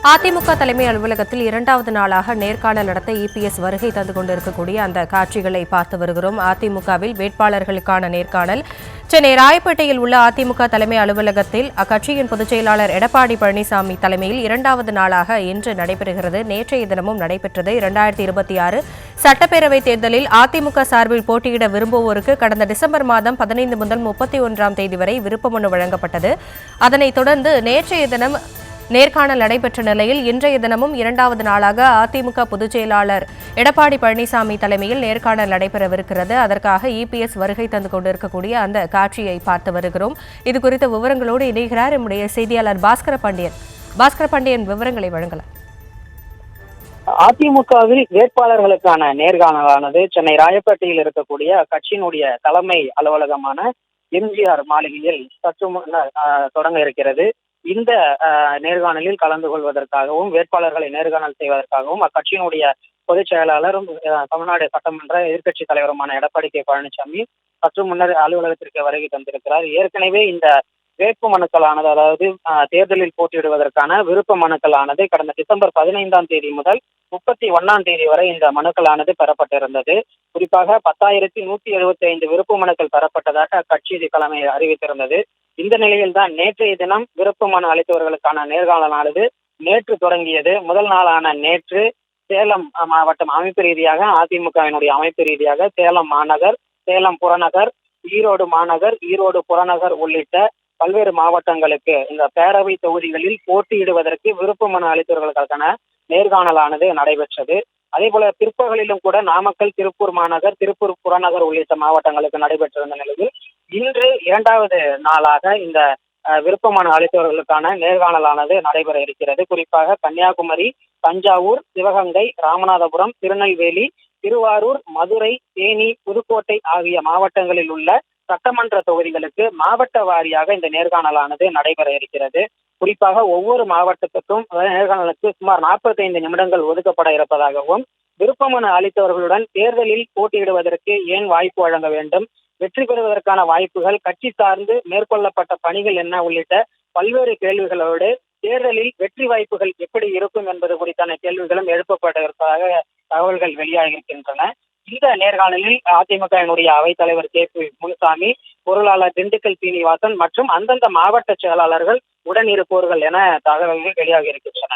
அதிமுக தலைமை அலுவலகத்தில் இரண்டாவது நாளாக நேர்காணல் நடத்த இபிஎஸ் வருகை தந்து கொண்டிருக்கக்கூடிய அந்த காட்சிகளை பார்த்து வருகிறோம். அதிமுகவில் வேட்பாளர்களுக்கான நேர்காணல் சென்னை ராயப்பேட்டையில் உள்ள அதிமுக தலைமை அலுவலகத்தில் அக்கட்சியின் பொதுச் செயலாளர் எடப்பாடி பழனிசாமி தலைமையில் இரண்டாவது நாளாக இன்று நடைபெறுகிறது. நேற்றைய தினமும் நடைபெற்றது. 2026 சட்டப்பேரவைத் தேர்தலில் அதிமுக சார்பில் போட்டியிட விரும்புவோருக்கு கடந்த டிசம்பர் மாதம் 15 முதல் 31ஆம் தேதி வரை விருப்பமனு வழங்கப்பட்டது. அதனைத் தொடர்ந்து நேற்றைய தினம் நேர்காணல் நடைபெற்ற நிலையில் இன்றைய தினமும் இரண்டாவது நாளாக அதிமுக பொதுச் செயலாளர் எடப்பாடி பழனிசாமி தலைமையில் நேர்காணல் நடைபெறவிருக்கிறது. அதற்காக இபிஎஸ் வருகை தந்து கொண்டிருக்கக்கூடிய அந்த காட்சியை பார்த்து வருகிறோம். இதுகுறித்த விவரங்களோடு இணைகிறார் நம்முடைய செய்தியாளர் பாஸ்கர பாண்டியன். விவரங்களை வழங்கலாம். அதிமுகவில் வேட்பாளர்களுக்கான நேர்காணலானது சென்னை ராயப்பேட்டையில் இருக்கக்கூடிய கட்சியினுடைய தலைமை அலுவலகமான எம்ஜிஆர் மாளிகையில் சற்று முன்னர் தொடங்க இருக்கிறது. இந்த நேர்காணலில் கலந்து கொள்வதற்காகவும் வேட்பாளர்களை நேர்காணல் செய்வதற்காகவும் அக்கட்சியினுடைய பொதுச் செயலாளரும் தமிழ்நாடு சட்டமன்ற எதிர்க்கட்சி தலைவருமான எடப்பாடி கே பழனிசாமி சற்று முன்னர் அலுவலகத்திற்கு வருகை தந்திருக்கிறார். ஏற்கனவே இந்த வேட்பு மனுக்களானது, அதாவது தேர்தலில் போட்டியிடுவதற்கான விருப்ப மனுக்களானது கடந்த டிசம்பர் 15ஆம் தேதி முதல் 31ஆம் தேதி வரை இந்த மனுக்களானது பெறப்பட்டிருந்தது. குறிப்பாக 10,175 விருப்ப மனுக்கள் பெறப்பட்டதாக அக்கட்சி தலைமை அறிவித்திருந்தது. இந்த நிலையில் தான் நேற்றைய தினம் விருப்ப மனு அளித்தவர்களுக்கான நேர்காணலானது நேற்று தொடங்கியது. முதல் நாளான நேற்று சேலம் மாவட்டம் அமைப்பு ரீதியாக அதிமுகவினுடைய அமைப்பு ரீதியாக சேலம் மாநகர், சேலம் புறநகர், ஈரோடு மாநகர், ஈரோடு புறநகர் உள்ளிட்ட பல்வேறு மாவட்டங்களுக்கு இந்த பேரவை தொகுதிகளில் போட்டியிடுவதற்கு விருப்ப மனு அளித்தவர்களுக்கான நேர்காணலானது நடைபெற்றது. அதே போல பிற்பகலிலும் கூட நாமக்கல், திருப்பூர் மாநகர், திருப்பூர் புறநகர் உள்ளிட்ட மாவட்டங்களுக்கு நடைபெற்றிருந்த நிலையில் இன்று இரண்டாவது நாளாக இந்த விருப்ப மனு அளித்தவர்களுக்கான நேர்காணலானது நடைபெற இருக்கிறது. குறிப்பாக கன்னியாகுமரி, தஞ்சாவூர், சிவகங்கை, ராமநாதபுரம், திருநெல்வேலி, திருவாரூர், மதுரை, தேனி, புதுக்கோட்டை ஆகிய மாவட்டங்களில் உள்ள சட்டமன்ற தொகுதிகளுக்கு மாவட்ட வாரியாக இந்த நேர்காணலானது நடைபெற இருக்கிறது. குறிப்பாக ஒவ்வொரு மாவட்டத்துக்கும் நேர்காணலுக்கு சுமார் 45 நிமிடங்கள் ஒதுக்கப்பட இருப்பதாகவும், விருப்ப மனு அளித்தவர்களுடன் தேர்தலில் போட்டியிடுவதற்கு ஏன் வாய்ப்பு வழங்க வேண்டும், வெற்றி பெறுவதற்கான வாய்ப்புகள், கட்சி சார்ந்து மேற்கொள்ளப்பட்ட பணிகள் என்ன உள்ளிட்ட பல்வேறு கேள்விகளோடு தேர்தலில் வெற்றி வாய்ப்புகள் எப்படி இருக்கும் என்பது குறித்தான கேள்விகளும் எழுப்பப்பட இருப்பதாக தகவல்கள் வெளியாகியிருக்கின்றன. இந்த நேர்காணலில் அதிமுகவினுடைய அவைத்தலைவர் கே.பி. முனுசாமி, பொருளாளர் திண்டுக்கல் சீனிவாசன் மற்றும் அந்தந்த மாவட்ட செயலாளர்கள் உடன் இருப்பவர்கள் என தகவல்கள் வெளியாகி இருக்கின்றன.